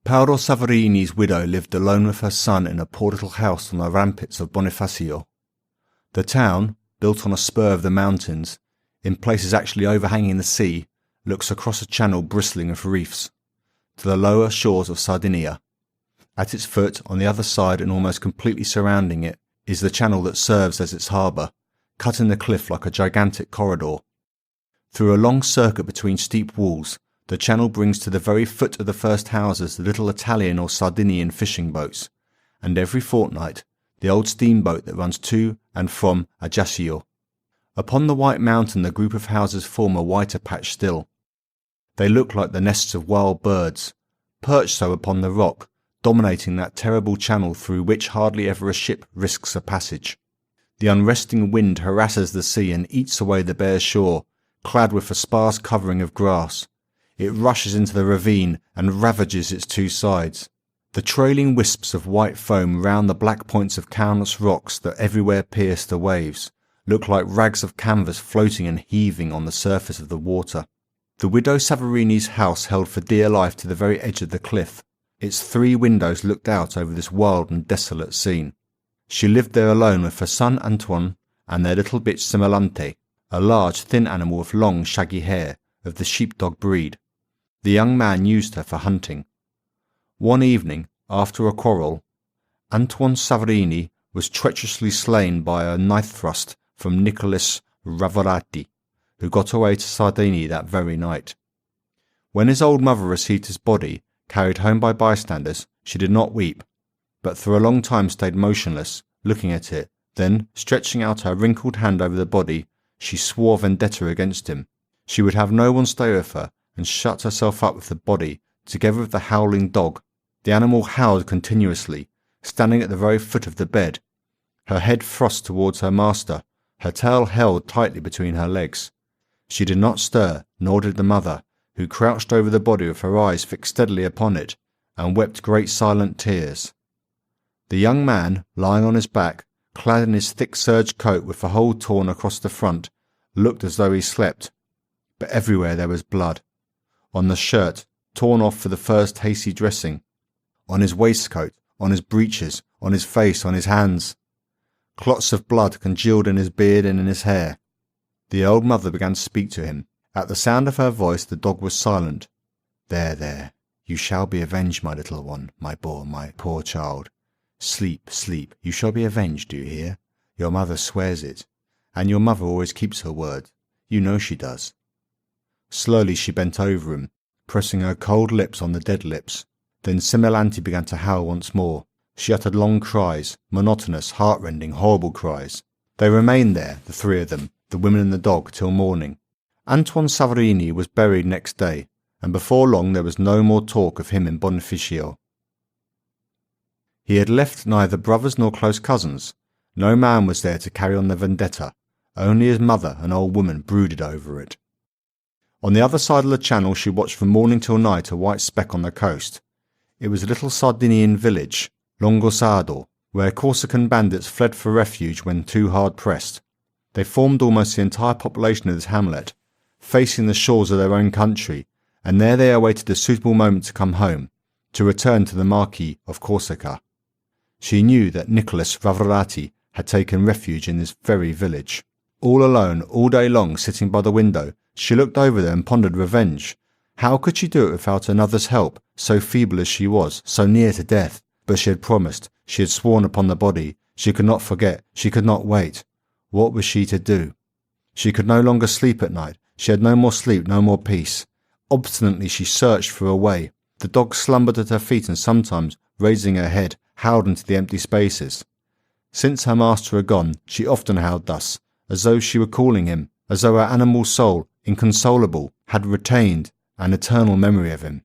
Paolo Savarini's widow lived alone with her son in a poor little house on the rampits of Bonifacio. The town, built on a spur of the mountains, in places actually overhanging the sea, looks across a channel bristling with reefs, to the lower shores of Sardinia. At its foot, on the other side and almost completely surrounding it, is the channel that serves as its harbour, cut in the cliff like a gigantic corridor. Through a long circuit between steep walls, the channel brings to the very foot of the first houses the little Italian or Sardinian fishing boats, and every fortnight the old steamboat that runs to and from Ajaccio. Upon the white mountain the group of houses form a whiter patch still. They look like the nests of wild birds, perched so upon the rock, dominating that terrible channel through which hardly ever a ship risks a passage. The unresting wind harasses the sea and eats away the bare shore, clad with a sparse covering of grass. It rushes into the ravine and ravages its two sides. The trailing wisps of white foam round the black points of countless rocks that everywhere pierce the waves look like rags of canvas floating and heaving on the surface of the water. The widow Savarini's house held for dear life to the very edge of the cliff. Its 3 windows looked out over this wild and desolate scene. She lived there alone with her son Antoine and their little bitch Similante, a large thin animal with long shaggy hair of the sheepdog breed. The young man used her for hunting. One evening, after a quarrel, Antoine Savarini was treacherously slain by a knife thrust from Nicholas Ravorati, who got away to Sardinia that very night. When his old mother received his body, carried home by bystanders, she did not weep, but for a long time stayed motionless, looking at it. Then, stretching out her wrinkled hand over the body, she swore vendetta against him. She would have no one stay with her, and shut herself up with the body, together with the howling dog. The animal howled continuously, standing at the very foot of the bed, her head thrust towards her master, her tail held tightly between her legs. She did not stir, nor did the mother, who crouched over the body with her eyes fixed steadily upon it, and wept great silent tears. The young man, lying on his back, clad in his thick serge coat with the hole torn across the front, looked as though he slept, but everywhere there was blood. On the shirt, torn off for the first hasty dressing, on his waistcoat, on his breeches, on his face, on his hands. Clots of blood congealed in his beard and in his hair. The old mother began to speak to him. At the sound of her voice the dog was silent. "There, there, you shall be avenged, my little one, my poor child. Sleep, sleep, you shall be avenged, do you hear? Your mother swears it, and your mother always keeps her word. You know she does." Slowly she bent over him, pressing her cold lips on the dead lips. Then Similante began to howl once more. She uttered long cries, monotonous, heartrending, horrible cries. They remained there, the 3 of them, the women and the dog, till morning. Antoine Savarini was buried next day, and before long there was no more talk of him in Bonifacio. He had left neither brothers nor close cousins. No man was there to carry on the vendetta. Only his mother, an old woman, brooded over it. On the other side of the channel she watched from morning till night a white speck on the coast. It was a little Sardinian village, Longosado, where Corsican bandits fled for refuge when too hard pressed. They formed almost the entire population of this hamlet, facing the shores of their own country, and there they awaited a suitable moment to come home, to return to the Marquis of Corsica. She knew that Nicholas Ravorati had taken refuge in this very village. All alone, all day long, sitting by the window, she looked over there and pondered revenge. How could she do it without another's help, so feeble as she was, so near to death? But she had promised, she had sworn upon the body, she could not forget, she could not wait. What was she to do? She could no longer sleep at night, she had no more sleep, no more peace. Obstinately she searched for a way. The dog slumbered at her feet and sometimes, raising her head, howled into the empty spaces. Since her master had gone, she often howled thus, as though she were calling him, as though her animal soul, inconsolable, had retained an eternal memory of him.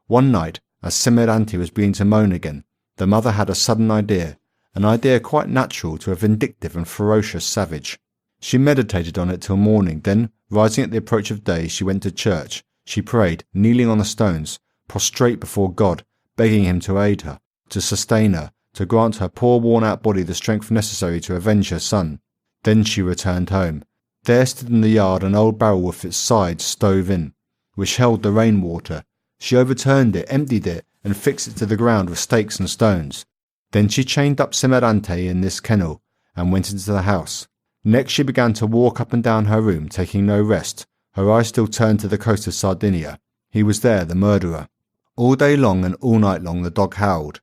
One night, as Similante was beginning to moan again, the mother had a sudden idea, an idea quite natural to a vindictive and ferocious savage. She meditated on it till morning, then, rising at the approach of day, she went to church. She prayed, kneeling on the stones, prostrate before God, begging him to aid her, to sustain her, to grant her poor worn-out body the strength necessary to avenge her son. Then she returned home. There stood in the yard an old barrel with its sides stove in, which held the rain-water. She overturned it, emptied it, and fixed it to the ground with stakes and stones. Then she chained up Semerante in this kennel and went into the house. Next she began to walk up and down her room, taking no rest, her eyes still turned to the coast of Sardinia. He was there, the murderer. All day long and all night long the dog howled.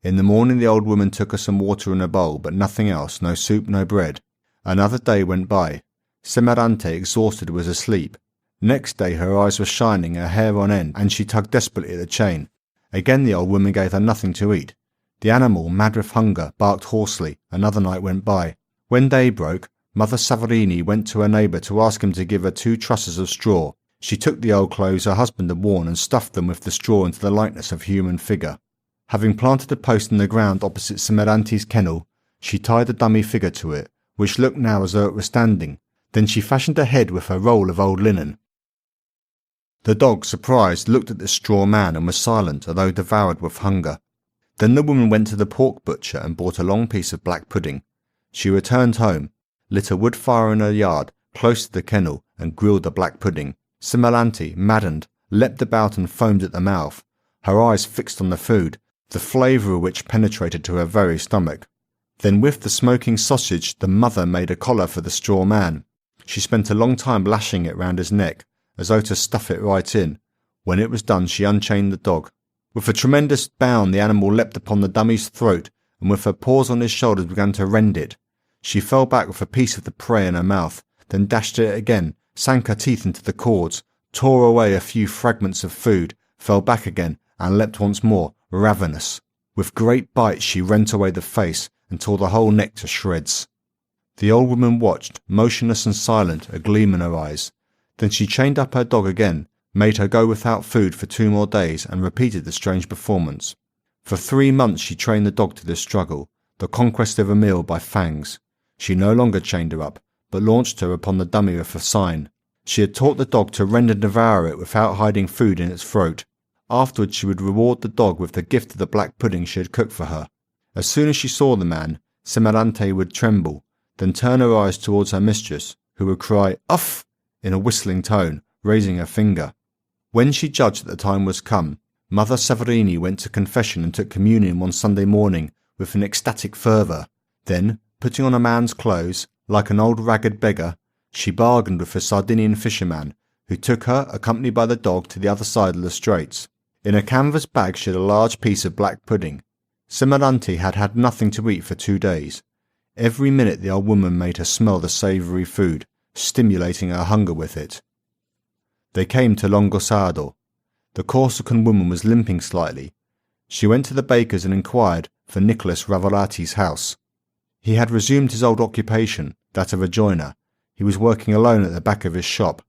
In the morning the old woman took her some water in a bowl, but nothing else, no soup, no bread. Another day went by. Semerante, exhausted, was asleep. Next day her eyes were shining, her hair on end, and she tugged desperately at the chain. Again the old woman gave her nothing to eat. The animal, mad with hunger, barked hoarsely. Another night went by. When day broke, Mother Savarini went to her neighbour to ask him to give her 2 trusses of straw. She took the old clothes her husband had worn and stuffed them with the straw into the likeness of a human figure. Having planted a post in the ground opposite Semerante's kennel, she tied a dummy figure to it, which looked now as though it were standing. Then she fashioned a head with her roll of old linen. The dog, surprised, looked at the straw man and was silent, although devoured with hunger. Then the woman went to the pork butcher and bought a long piece of black pudding. She returned home, lit a wood fire in her yard, close to the kennel, and grilled the black pudding. Semerante, maddened, leapt about and foamed at the mouth, her eyes fixed on the food, the flavour of which penetrated to her very stomach. Then with the smoking sausage the mother made a collar for the straw man. She spent a long time lashing it round his neck, as though to stuff it right in. When it was done she unchained the dog. With a tremendous bound the animal leapt upon the dummy's throat, and with her paws on his shoulders began to rend it. She fell back with a piece of the prey in her mouth, then dashed at it again, sank her teeth into the cords, tore away a few fragments of food, fell back again, and leapt once more, ravenous. With great bites she rent away the face, and tore the whole neck to shreds. The old woman watched, motionless and silent, a gleam in her eyes. Then she chained up her dog again, made her go without food for 2 more days, and repeated the strange performance. For 3 months she trained the dog to this struggle, the conquest of a meal by fangs. She no longer chained her up, but launched her upon the dummy with a sign. She had taught the dog to rend and devour it without hiding food in its throat. Afterwards she would reward the dog with the gift of the black pudding she had cooked for her. As soon as she saw the man, Semerante would tremble, then turn her eyes towards her mistress, who would cry, "Uff!" in a whistling tone, raising her finger. When she judged that the time was come, Mother Savarini went to confession and took communion one Sunday morning with an ecstatic fervour. Then, putting on a man's clothes, like an old ragged beggar, she bargained with a Sardinian fisherman, who took her, accompanied by the dog, to the other side of the straits. In a canvas bag she had a large piece of black pudding. Semerante had had nothing to eat for 2 days. Every minute the old woman made her smell the savoury food, stimulating her hunger with it. They came to Longosado. The Corsican woman was limping slightly. She went to the baker's and inquired for Nicholas Ravolati's house. He had resumed his old occupation, that of a joiner. He was working alone at the back of his shop.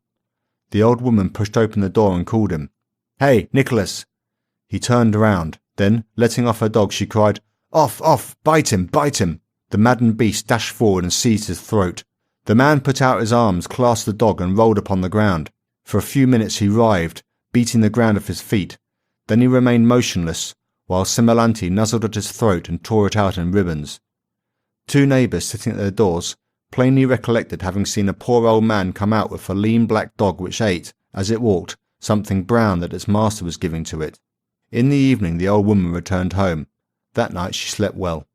The old woman pushed open the door and called him. "Hey, Nicholas!" He turned around. Then, letting off her dog, she cried, "Off, off! Bite him, bite him!" The maddened beast dashed forward and seized his throat. The man put out his arms, clasped the dog, and rolled upon the ground. For a few minutes he writhed, beating the ground with his feet. Then he remained motionless, while Semerante nuzzled at his throat and tore it out in ribbons. 2 neighbours sitting at their doors plainly recollected having seen a poor old man come out with a lean black dog which ate, as it walked, something brown that its master was giving to it. In the evening the old woman returned home. That night she slept well.